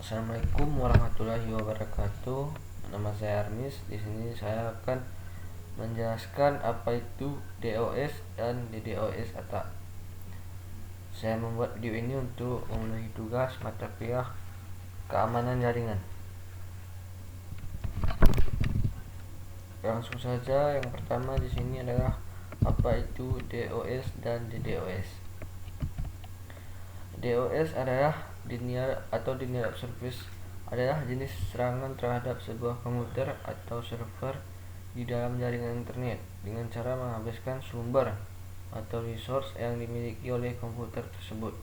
Assalamualaikum warahmatullahi wabarakatuh. Nama saya Armis. Di sini saya akan menjelaskan apa itu DOS dan DDoS attack. Saya membuat video ini untuk memenuhi tugas mata kuliah keamanan jaringan. Langsung saja, yang pertama di sini adalah apa itu DOS dan DDoS. DOS adalah denial atau denial of service, adalah jenis serangan terhadap sebuah komputer atau server di dalam jaringan internet dengan cara menghabiskan sumber atau resource yang dimiliki oleh komputer tersebut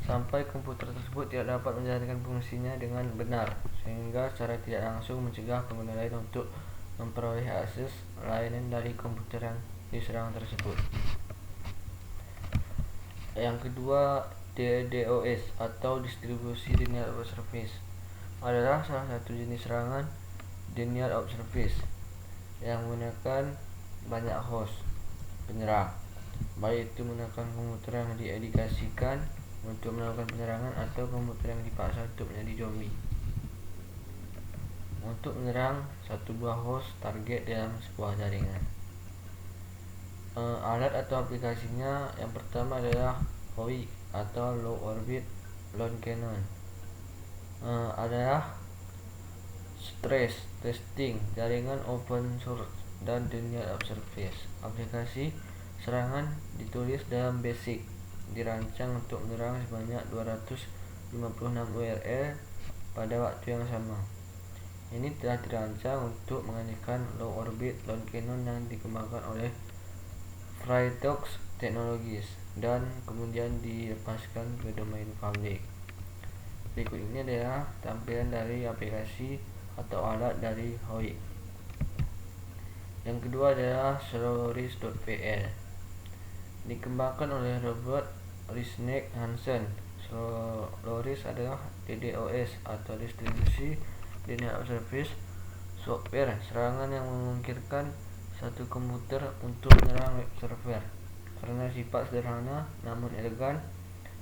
sampai komputer tersebut tidak dapat menjalankan fungsinya dengan benar, sehingga secara tidak langsung mencegah pengguna lain untuk memperoleh akses layanan dari komputer yang diserang tersebut. Yang kedua, DDoS atau distribusi denial of service adalah salah satu jenis serangan denial of service yang menggunakan banyak host penyerang, baik itu menggunakan komputer yang diedukasikan untuk melakukan penyerangan atau komputer yang dipaksa untuk menjadi zombie untuk menyerang satu buah host target dalam sebuah jaringan. Alat atau aplikasinya yang pertama adalah HOIC atau Low Orbit Long Cannon, adalah stress testing jaringan open source dan denial of service. Aplikasi serangan ditulis dalam BASIC, dirancang untuk menyerang sebanyak 256 URL pada waktu yang sama. Ini telah dirancang untuk mengalihkan Low Orbit Long Cannon yang dikembangkan oleh FreeTOS Technologies dan kemudian dilepaskan ke domain publik. Berikut ini adalah tampilan dari aplikasi atau alat dari HOIC. Yang kedua adalah Solaris.pl, dikembangkan oleh Robert Risneck Hansen. Solaris adalah DDoS atau distribusi denial of service software serangan yang memungkinkan satu komputer untuk menyerang web server. Karena sifat sederhana namun elegan,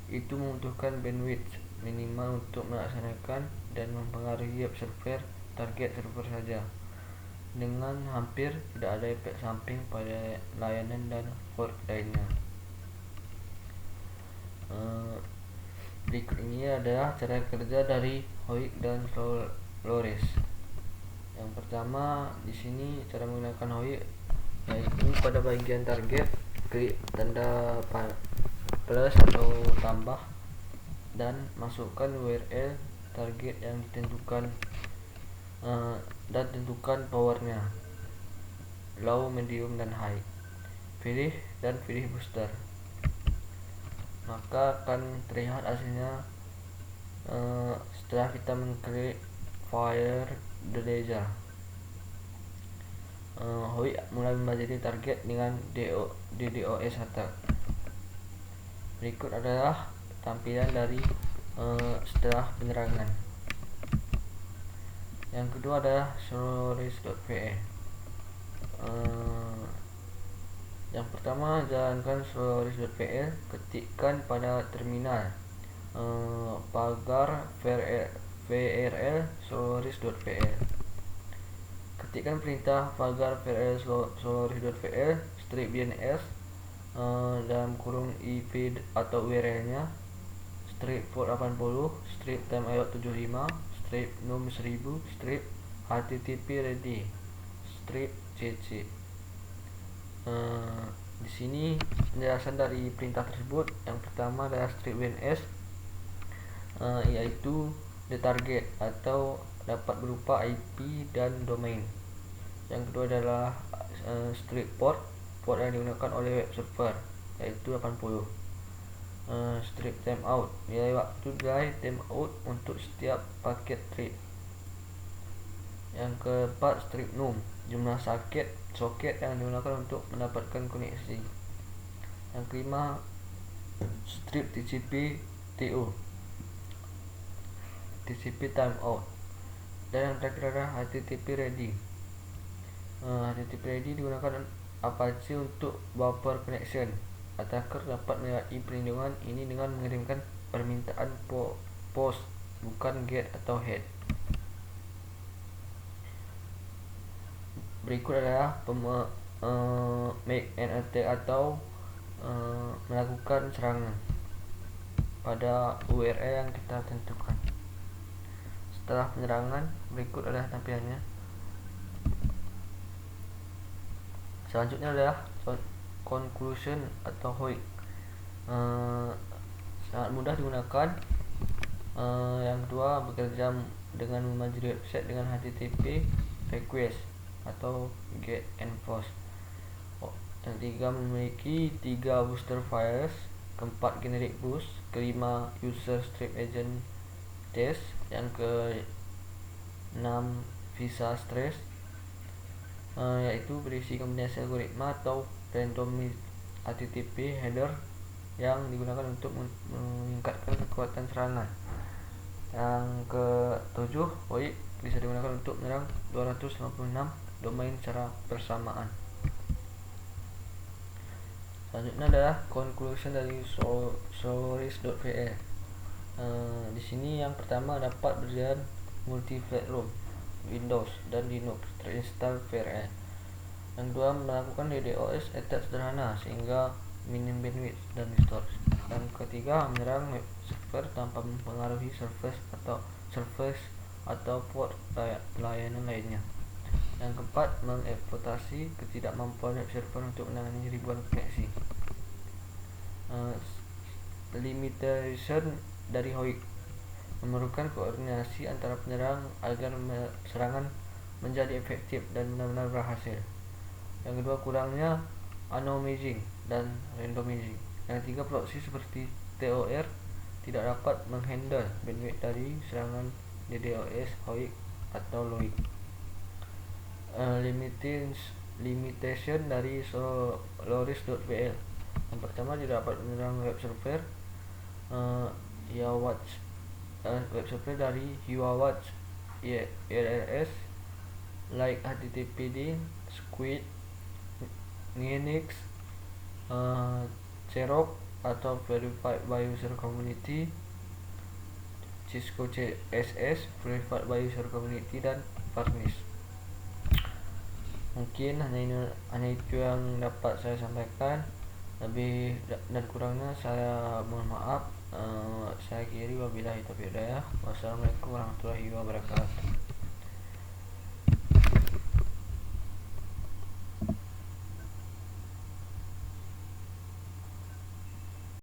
itu membutuhkan bandwidth minimal untuk melaksanakan dan mempengaruhi web server target server saja, dengan hampir tidak ada efek samping pada layanan dan port lainnya. Berikut ini adalah cara kerja dari HOIC dan Solaris. Yang pertama, di sini cara menggunakan HOIC yaitu pada bagian target klik tanda plus atau tambah dan masukkan URL target yang ditentukan dan tentukan powernya low, medium, dan high. Pilih dan pilih booster, maka akan terlihat hasilnya setelah kita mengklik fire the laser. HOIC mulai mempelajari target dengan DDoS attack. Berikut adalah tampilan dari setelah penyerangan. Yang kedua adalah Solaris.pl. Yang pertama, jalankan Solaris.pl, ketikkan pada terminal pagar vrl Solaris.pl. Ketikkan perintah pagar vrl Solaris.pl strip DNS dalam kurung IP atau URL-nya strip port 80 strip timeout 75 strip num 1000 strip http ready strip cc. Di sini penjelasan dari perintah tersebut. Yang pertama adalah strip DNS, yaitu the target atau dapat berupa IP dan domain. Yang kedua adalah strip port yang digunakan oleh web server, yaitu 80. Strip timeout, nilai waktu delay timeout untuk setiap paket trip. Yang keempat, strip num, jumlah soket yang digunakan untuk mendapatkan koneksi. Yang kelima, strip TCP TO, TCP timeout. Dan yang terakhir adalah HTTP ready. HTTP ready digunakan Apache untuk buffer connection. Attacker dapat melewati perlindungan ini dengan mengirimkan permintaan post bukan get atau head. Berikut adalah make an attack atau melakukan serangan pada URL yang kita tentukan. Setelah penyerangan, berikut adalah tampilannya. Selanjutnya adalah conclusion atau HOIC. Sangat mudah digunakan. Yang kedua, bekerja dengan memanjiri website dengan HTTP request atau get and post. Yang ketiga, memiliki 3 booster files. Keempat, generic boost. Kelima, user strip agent test. Yang ke-6, visa stress, yaitu berisi kombinasi algoritma atau random HTTP header yang digunakan untuk meningkatkan kekuatan serangan. Yang ke-7, HOIC bisa digunakan untuk menyerang 256 domain secara bersamaan. Selanjutnya adalah conclusion dari Solaris.vl. Di sini yang pertama, dapat berjalan multi-platform Windows dan Linux terinstall VRM. Yang kedua, melakukan DDoS attack sederhana sehingga minim bandwidth dan storage. Yang ketiga, menyerang web server tanpa mempengaruhi service atau port layanan lainnya. Yang keempat, mengeksploitasi ketidakmampuan web server untuk menangani ribuan koneksi. Limitation dari HOIC memerlukan koordinasi antara penyerang agar serangan menjadi efektif dan benar-benar berhasil. Yang kedua, kurangnya anonymizing dan randomizing. Yang ketiga, proxy seperti TOR tidak dapat menghandle bandwidth dari serangan DDoS, HOIC atau LOIC. Limitation dari Solaris.vl. Yang pertama, tidak dapat menyerang web server web server dari YuaWatch IRS like HTTPD, Squid, Nginx, Xerox atau Verified by User Community, Cisco CSS, Verified by User Community, dan Varnish. Mungkin hanya itu yang dapat saya sampaikan. Lebih dan kurangnya saya mohon maaf. Saya akhiri, wabillahi taufiq hidayah. Wassalamualaikum warahmatullahi wabarakatuh.